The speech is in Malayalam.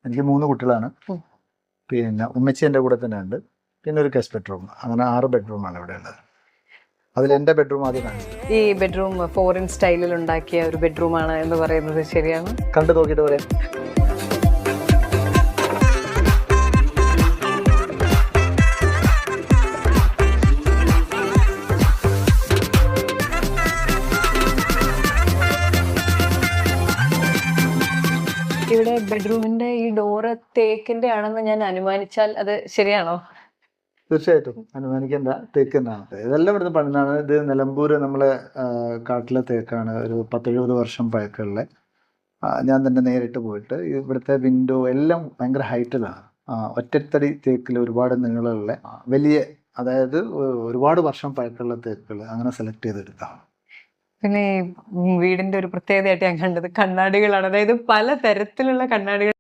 എനിക്ക് 3 കുട്ടികളാണ്. പിന്നെ ഉമ്മച്ചി എൻ്റെ കൂടെ തന്നെ ഉണ്ട്. പിന്നെ ഒരു ഗസ്റ്റ് ബെഡ്റൂം. അങ്ങനെ 6 ബെഡ്റൂമാണ് ഇവിടെ ഉള്ളത്. അതിൽ എൻ്റെ ബെഡ്റൂം ആദ്യം കാണിച്ചു. ഈ ബെഡ്റൂം ഫോറിൻ സ്റ്റൈലിൽ ഉണ്ടാക്കിയ ഒരു ബെഡ്റൂമാണ് എന്ന് പറയുന്നത് ശരിയാണ്? കണ്ടു നോക്കിയിട്ട് പറയാം. ഇവിടെ ബെഡ്റൂമിന്റെ ഈ ഡോറ് തേക്കിന്റെ ആണെന്ന് ഞാൻ അനുമാനിച്ചാൽ അത് ശരിയാണോ? തീർച്ചയായിട്ടും അനുമാനിക്കേണ്ട തേക്ക് തന്നെയാണ്. ഇതെല്ലാം ഇവിടുന്ന് പണിതാണ്. ഇത് നിലമ്പൂർ നമ്മളെ കാട്ടിലെ തേക്കാണ്. ഒരു 10-70 വർഷം പഴക്കമുള്ള. ഞാൻ തന്നെ നേരിട്ട് പോയിട്ട് ഇവിടുത്തെ വിൻഡോ എല്ലാം ഭയങ്കര ഹൈറ്റിലാണ്. ഒറ്റത്തടി തേക്കിൽ ഒരുപാട് നീളമുള്ള വലിയ, അതായത് ഒരുപാട് വർഷം പഴക്കമുള്ള തേക്കുകൾ അങ്ങനെ സെലക്ട് ചെയ്തെടുത്താണ്. പിന്നെ വീടിന്റെ ഒരു പ്രത്യേകതയായിട്ട് ഞാൻ കണ്ടത് കണ്ണാടികളാണ്. അതായത് പല തരത്തിലുള്ള കണ്ണാടികൾ